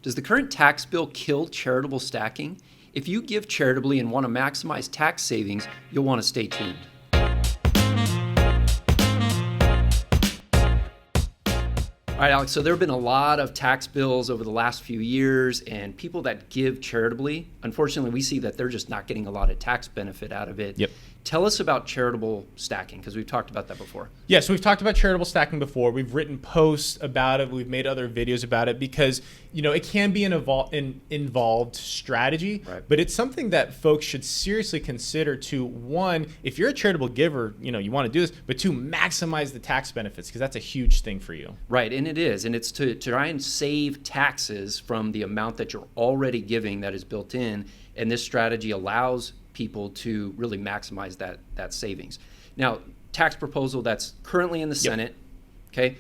Does the current tax bill kill charitable stacking? If you give charitably and want to maximize tax savings, you'll want to stay tuned. All right, Alex, so there have been a lot of tax bills over the last few years, and people that give charitably, unfortunately, we see that they're just not getting a lot of tax benefit out of it. Yep. Tell us about charitable stacking, because we've talked about that before. Yeah, so we've talked about charitable stacking before. We've written posts about it. We've made other videos about it because, it can be an involved strategy, Right. but it's something that folks should seriously consider to, one, if you're a charitable giver, you want to do this, but two, maximize the tax benefits because that's a huge thing for you. Right, and it is. And it's to try and save taxes from the amount that you're already giving that is built in. And this strategy allows people to really maximize that savings. Now, tax proposal that's currently in the Senate, okay?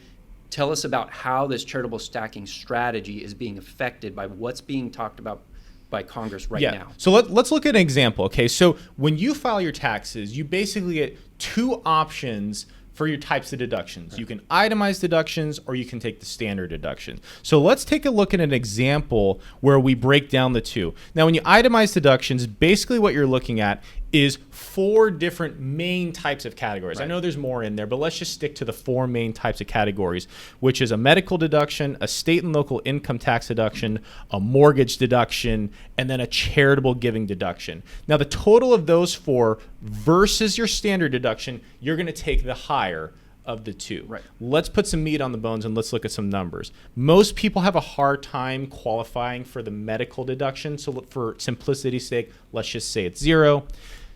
Tell us about how this charitable stacking strategy is being affected by what's being talked about by Congress right now. So let's look at an example, okay? So when you file your taxes, you basically get two options for your types of deductions. Right. You can itemize deductions or you can take the standard deduction. So let's take a look at an example where we break down the two. Now, when you itemize deductions, basically what you're looking at is four different main types of categories. Right. I know there's more in there, but let's just stick to the four main types of categories, which is a medical deduction, a state and local income tax deduction, a mortgage deduction, and then a charitable giving deduction. Now, the total of those four versus your standard deduction, you're going to take the higher of the two. Right. Let's put some meat on the bones and let's look at some numbers. Most people have a hard time qualifying for the medical deduction. So for simplicity's sake, let's just say it's zero.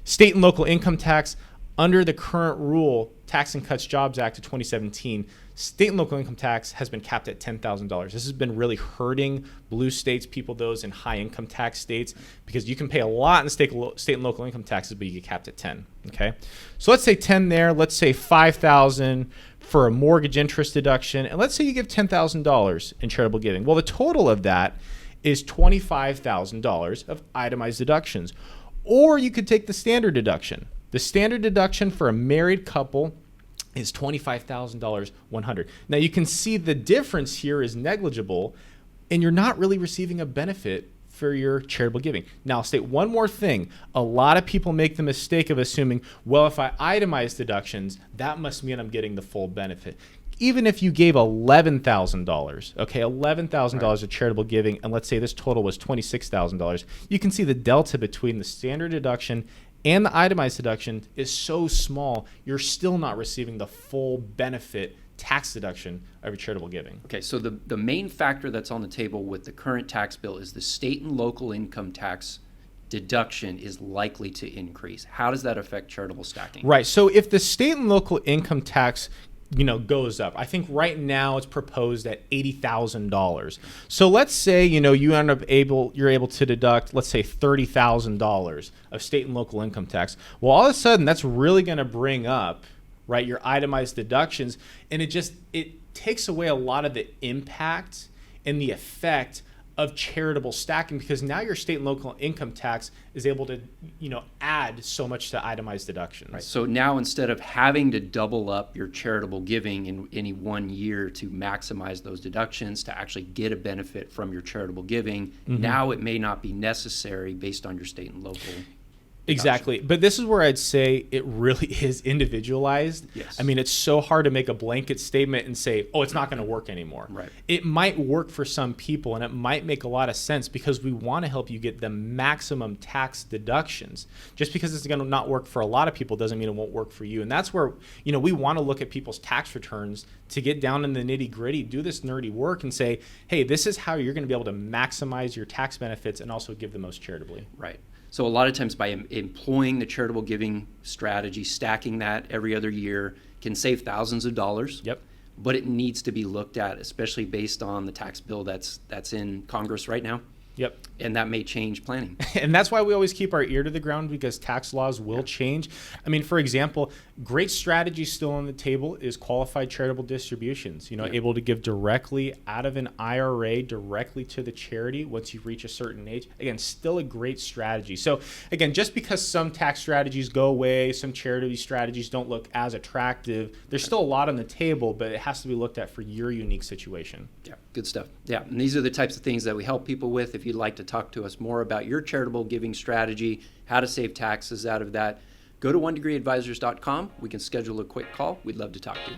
State and local income tax, under the current rule, Tax and Cuts Jobs Act of 2017, state and local income tax has been capped at $10,000. This has been really hurting blue states, those in high income tax states, because you can pay a lot in state and local income taxes, but you get capped at 10. Okay, so let's say 10 there. Let's say 5,000 for a mortgage interest deduction, and let's say you give $10,000 in charitable giving. Well, the total of that is $25,000 of itemized deductions. Or you could take the standard deduction. The standard deduction for a married couple is $25,000, $100. Now you can see the difference here is negligible, and you're not really receiving a benefit for your charitable giving. Now I'll state one more thing. A lot of people make the mistake of assuming, well, if I itemize deductions, that must mean I'm getting the full benefit. Even if you gave $11,000, okay, $11,000 of charitable giving, and let's say this total was $26,000, you can see the delta between the standard deduction and the itemized deduction is so small, you're still not receiving the full benefit tax deduction of your charitable giving. Okay, so the main factor that's on the table with the current tax bill is the state and local income tax deduction is likely to increase. How does that affect charitable stacking? Right, so if the state and local income tax goes up. I think right now it's proposed at $80,000. So let's say, you're able to deduct, let's say $30,000 of state and local income tax. Well, all of a sudden that's really going to bring up, right, your itemized deductions, and it takes away a lot of the impact and the effect of charitable stacking, because now your state and local income tax is able to, add so much to itemized deductions. Right. So now instead of having to double up your charitable giving in any 1 year to maximize those deductions to actually get a benefit from your charitable giving, now it may not be necessary based on your state and local. Exactly. But this is where I'd say it really is individualized. Yes. I mean, it's so hard to make a blanket statement and say, oh, it's not going to work anymore. Right. It might work for some people, and it might make a lot of sense because we want to help you get the maximum tax deductions. Just because it's going to not work for a lot of people doesn't mean it won't work for you. And that's where, we want to look at people's tax returns to get down in the nitty gritty, do this nerdy work and say, hey, this is how you're going to be able to maximize your tax benefits and also give the most charitably. Right. So a lot of times by employing the charitable giving strategy, stacking that every other year can save thousands of dollars. Yep. But it needs to be looked at, especially based on the tax bill that's in Congress right now. Yep. And that may change planning. And that's why we always keep our ear to the ground, because tax laws will change. I mean, for example, great strategy still on the table is qualified charitable distributions, able to give directly out of an IRA directly to the charity once you reach a certain age. Again, still a great strategy. So again, just because some tax strategies go away, some charity strategies don't look as attractive, there's still a lot on the table, but it has to be looked at for your unique situation. Yeah, good stuff. Yeah, and these are the types of things that we help people with. If you'd like to talk to us more about your charitable giving strategy, how to save taxes out of that, go to onedegreeadvisors.com. We can schedule a quick call. We'd love to talk to you.